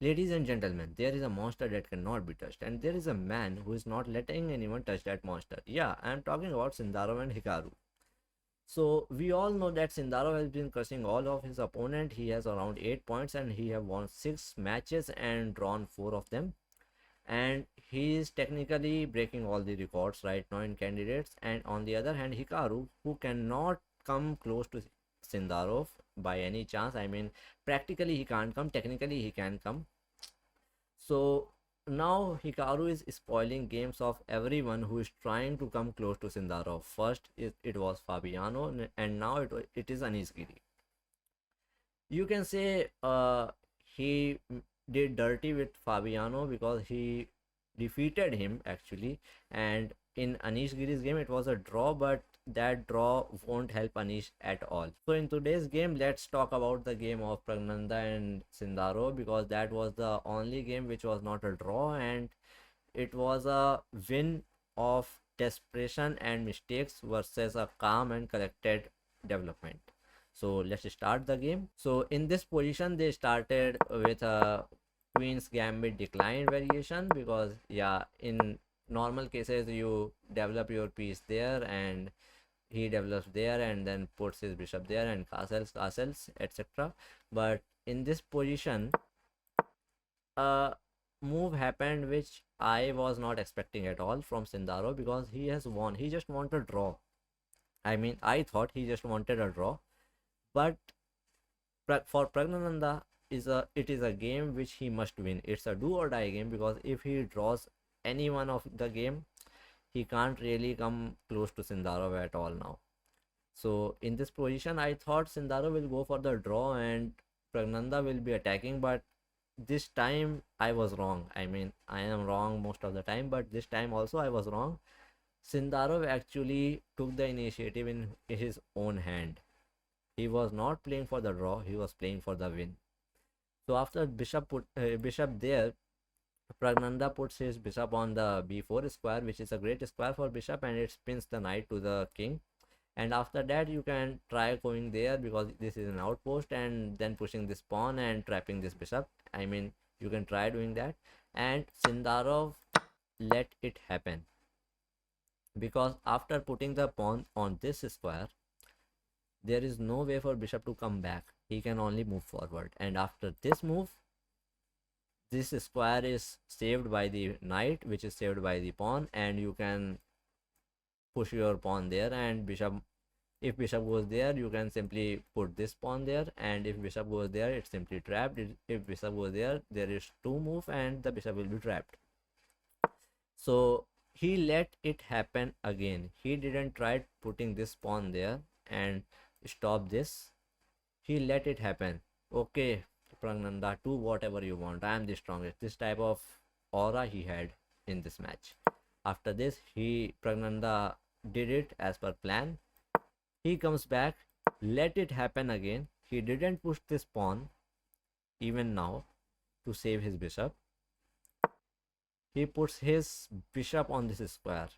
Ladies and gentlemen, there is a monster that cannot be touched, and there is a man who is not letting anyone touch that monster. Yeah, I am talking about Sindarov and Hikaru. So we all know that Sindarov has been crushing all of his opponent. He has around 8 points and he have won 6 matches and drawn 4 of them. And he is technically breaking all the records right now in candidates. And on the other hand, Hikaru, who cannot come close to Sindarov by any chance. I mean, practically he can't come, technically he can come. So now Hikaru is spoiling games of everyone who is trying to come close to Sindarov. First it was Fabiano, and now it is Anisgiri. You can say he did dirty with Fabiano because he defeated him actually, and in Anish Giri's game it was a draw, but that draw won't help Anish at all. So in today's game, let's talk about the game of Pragnanda and Sindaro, because that was the only game which was not a draw, and it was a win of desperation and mistakes versus a calm and collected development. So let's start the game. So in this position they started with a queen's gambit decline variation, because yeah, in normal cases you develop your piece there and he develops there and then puts his bishop there and castles etc. But in this position a move happened which I was not expecting at all from Sindaro, because he has won. He just wanted a draw. I mean, I thought he just wanted a draw, but for Pragnananda it is a game which he must win. It's a do or die game, because if he draws any one of the game, he can't really come close to Sindarov at all now. So in this position, I thought Sindarov will go for the draw and Pragnanda will be attacking, but this time I was wrong. I mean, I am wrong most of the time, but this time also I was wrong. Sindarov actually took the initiative in his own hand. He was not playing for the draw, he was playing for the win. So after bishop there, Pragnanda puts his bishop on the b4 square, which is a great square for bishop, and it spins the knight to the king. And after that you can try going there, because this is an outpost, and then pushing this pawn and trapping this bishop. I mean, you can try doing that, and Sindarov let it happen, because after putting the pawn on this square there is no way for bishop to come back. He can only move forward, and after this move this square is saved by the knight, which is saved by the pawn, and you can push your pawn there, and bishop, if bishop goes there you can simply put this pawn there, and if bishop goes there it's simply trapped. If bishop goes there, there is two move and the bishop will be trapped. So he let it happen again. He didn't try putting this pawn there and stop this. He let it happen. Okay, Pragnanda, do whatever you want, I am the strongest. This type of aura he had in this match. After this, Pragnanda did it as per plan. He comes back, let it happen again. He didn't push this pawn even now to save his bishop. He puts his bishop on this square.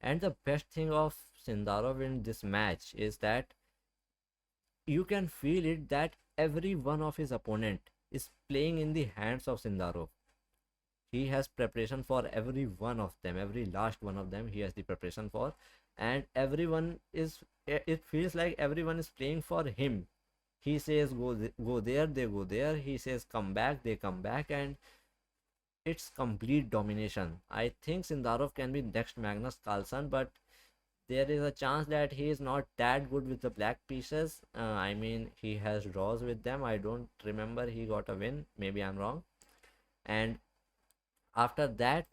And the best thing of Sindarov in this match is that you can feel it, that every one of his opponent is playing in the hands of Sindarov. He has preparation for every one of them, every last one of them he has the preparation for, and everyone is, it feels like everyone is playing for him. He says go there, they go there. He says come back, they come back, and it's complete domination. I think Sindarov can be next Magnus Carlsen, but there is a chance that he is not that good with the black pieces. I mean, he has draws with them. I don't remember he got a win. Maybe I'm wrong. And after that,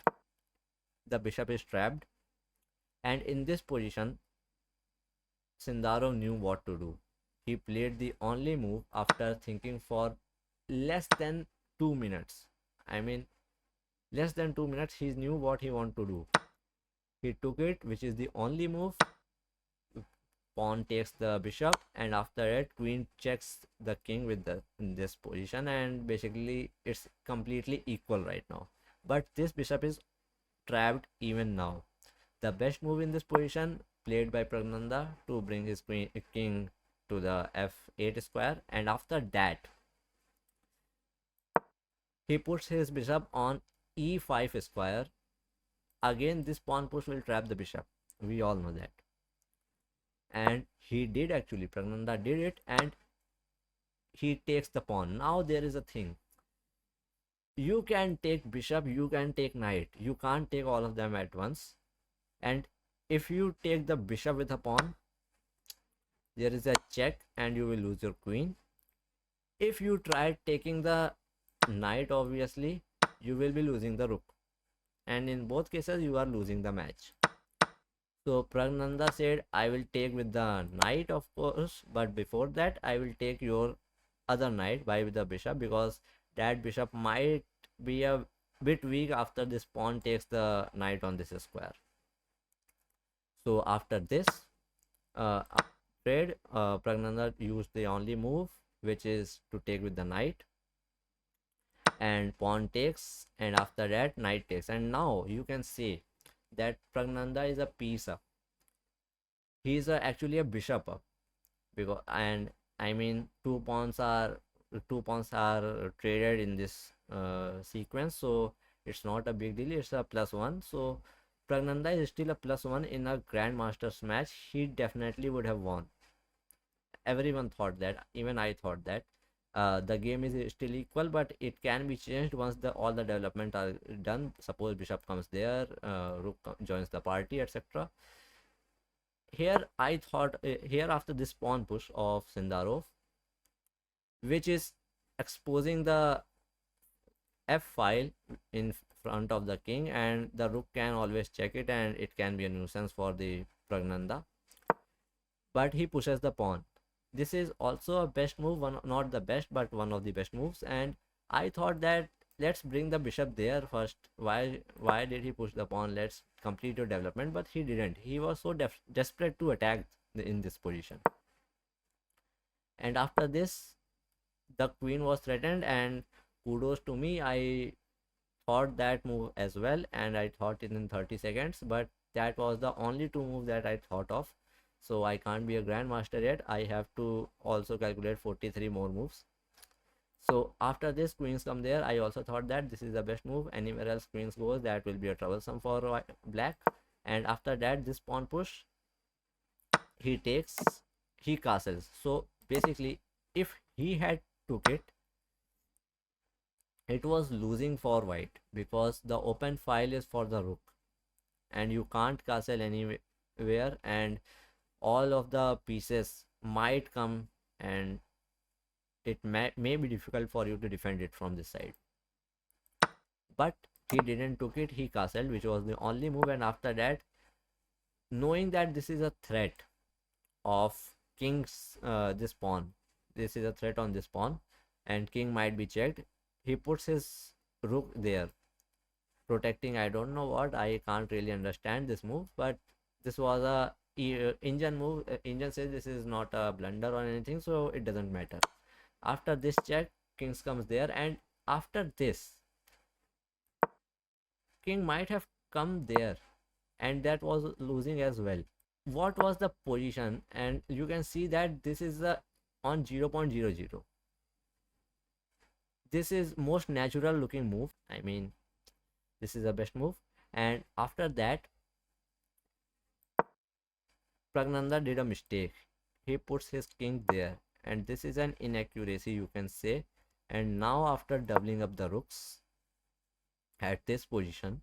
the bishop is trapped. And in this position, Sindarov knew what to do. He played the only move after thinking for less than 2 minutes. I mean, less than 2 minutes, he knew what he wanted to do. He took it, which is the only move. Pawn takes the bishop, and after it queen checks the king with the in this position, and basically it's completely equal right now. But this bishop is trapped even now. The best move in this position played by Pragnanda to bring his king to the f8 square, and after that He puts his bishop on e5 square. Again, this pawn push will trap the bishop. We all know that. And he did actually. Pragnanda did it, and he takes the pawn. Now there is a thing. You can take bishop, you can take knight. You can't take all of them at once. And if you take the bishop with a pawn, there is a check and you will lose your queen. If you try taking the knight, obviously, you will be losing the rook. And in both cases, you are losing the match. So Pragnanda said, I will take with the knight, of course, but before that, I will take your other knight by the bishop, because that bishop might be a bit weak after this pawn takes the knight on this square. So after this trade, Pragnanda used the only move, which is to take with the knight, and pawn takes, and after that knight takes. And now you can say that Pragnanda is a piece up. He is actually a bishop up, because, and I mean, two pawns are traded in this sequence, so it's not a big deal. It's a +1. So Pragnanda is still a +1 in a grandmasters match. He definitely would have won. Everyone thought that, even I thought that. The game is still equal, but it can be changed once all the development are done. Suppose bishop comes there, rook joins the party, etc. Here I thought, here after this pawn push of Sindarov, which is exposing the f file in front of the king, and the rook can always check it, and it can be a nuisance for the Pragnanda. But he pushes the pawn. This is also a best move, not the best, but one of the best moves. And I thought that let's bring the bishop there first. Why did he push the pawn? Let's complete your development. But he didn't. He was so desperate to attack in this position. And after this, the queen was threatened, and kudos to me, I thought that move as well, and I thought it in 30 seconds, but that was the only two moves that I thought of. So I can't be a grandmaster yet. I have to also calculate 43 more moves. So after this, queens come there. I also thought that this is the best move. Anywhere else queens goes, that will be a troublesome for black. And after that, this pawn push, he takes, he castles. So basically, if he had took it, it was losing for white, because the open file is for the rook, and you can't castle anywhere, and all of the pieces might come, and it may be difficult for you to defend it from this side. But he didn't took it, he castled, which was the only move. And after that, knowing that this is a threat of king's this pawn, this is a threat on this pawn, and king might be checked, he puts his rook there, protecting, I don't know what, I can't really understand this move, but this was a engine move. Engine says this is not a blunder or anything, so it doesn't matter. After this check, kings comes there, and after this, king might have come there, and that was losing as well. What was the position? And you can see that this is on 0.00. This is most natural looking move. I mean, this is the best move. And after that, Pragnanda did a mistake. He puts his king there, and this is an inaccuracy, you can say. And now after doubling up the rooks at this position,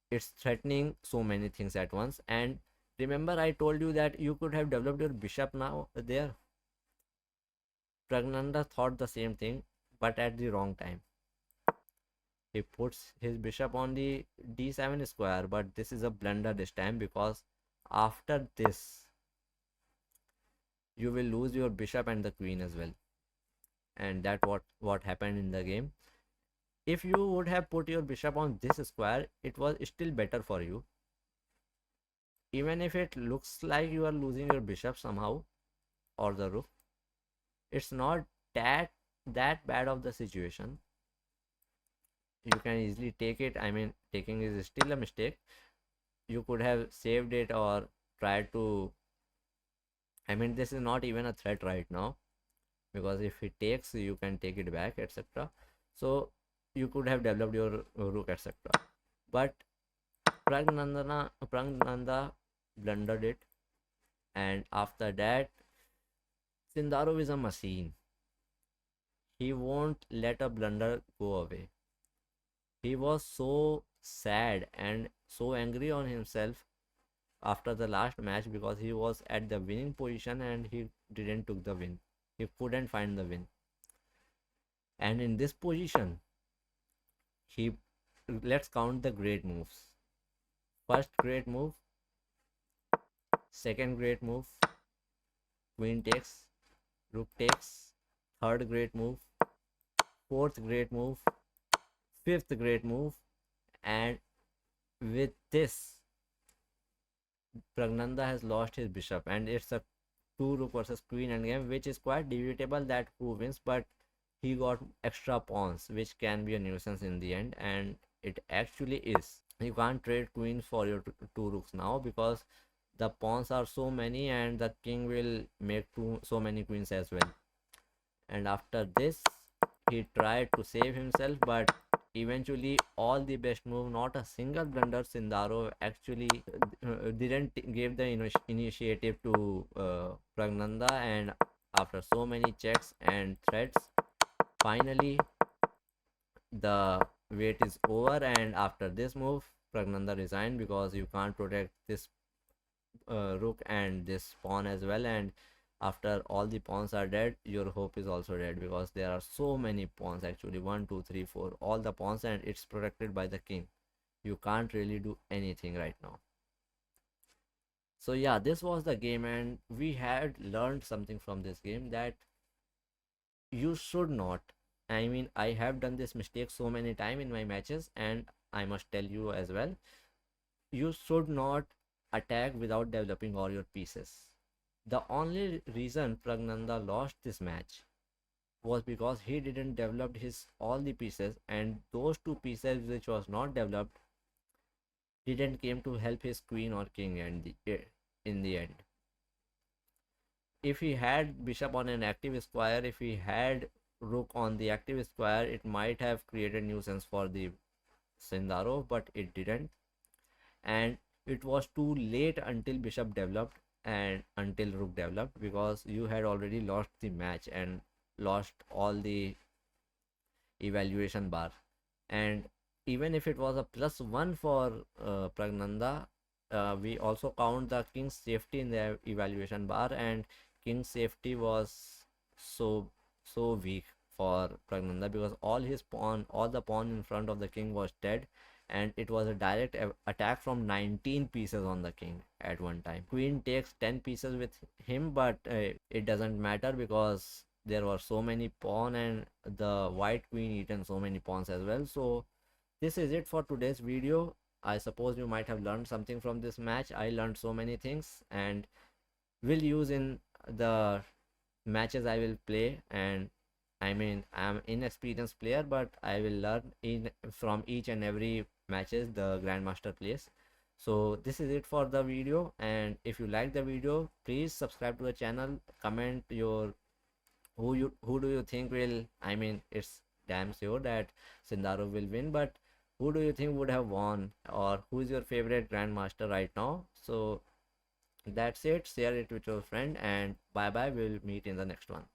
it's threatening so many things at once. And remember, I told you that you could have developed your bishop now there. Pragnanda thought the same thing, but at the wrong time. He puts his bishop on the d7 square, but this is a blunder this time, because after this, you will lose your bishop and the queen as well. And that what happened in the game. If you would have put your bishop on this square, it was still better for you. Even if it looks like you are losing your bishop somehow, or the rook, it's not that bad of the situation. You can easily take it. I mean, taking is still a mistake. You could have saved it or tried to, I mean, this is not even a threat right now, because if he takes, you can take it back, etc. So you could have developed your rook, etc. But Pragnanda blundered it, and after that, Sindarov is a machine. He won't let a blunder go away. He was so sad and so angry on himself after the last match because he was at the winning position and he didn't took the win. He couldn't find the win. And in this position, he let's count the great moves. First great move, second great move, queen takes, rook takes, third great move, fourth great move, fifth great move, and with this, Pragnanda has lost his bishop, and it's a two rook versus queen endgame, which is quite debatable that who wins, but he got extra pawns, which can be a nuisance in the end, and it actually is. You can't trade queens for your two rooks now because the pawns are so many, and the king will make so many queens as well. And after this, he tried to save himself, but eventually all the best move, not a single blunder. Sindarov actually didn't give the initiative to Pragnanda, and after so many checks and threats, finally the wait is over. And after this move, Pragnanda resigned because you can't protect this rook and this pawn as well, and after all the pawns are dead, your hope is also dead because there are so many pawns, actually 1 2 3 4, all the pawns, and it's protected by the king. You can't really do anything right now. So yeah, this was the game, and we had learned something from this game, that you should not, I mean, I have done this mistake so many times in my matches, and I must tell you as well, you should not attack without developing all your pieces. The only reason Pragnanda lost this match was because he didn't develop his all the pieces, and those two pieces which was not developed didn't came to help his queen or king in the end. If he had bishop on an active square, if he had rook on the active square, it might have created nuisance for the Sindarov, but it didn't. And it was too late until bishop developed and until rook developed, because you had already lost the match and lost all the evaluation bar. And even if it was a +1 for Pragnanda, we also count the king's safety in the evaluation bar, and king's safety was so weak for Pragnanda because all the pawn in front of the king was dead, and it was a direct attack from 19 pieces on the king at one time. Queen takes 10 pieces with him, but it doesn't matter because there were so many pawn, and the white queen eaten so many pawns as well. So this is it for today's video. I suppose you might have learned something from this match. I learned so many things and will use in the matches I will play. And I mean, I'm inexperienced player, but I will learn in from each and every matches the grandmaster plays. So this is it for the video, and if you like the video, please subscribe to the channel, comment your who do you think will, I mean, it's damn sure that Sindarov will win, but who do you think would have won, or who is your favorite grandmaster right now? So that's it. Share it with your friend, and bye bye. We'll meet in the next one.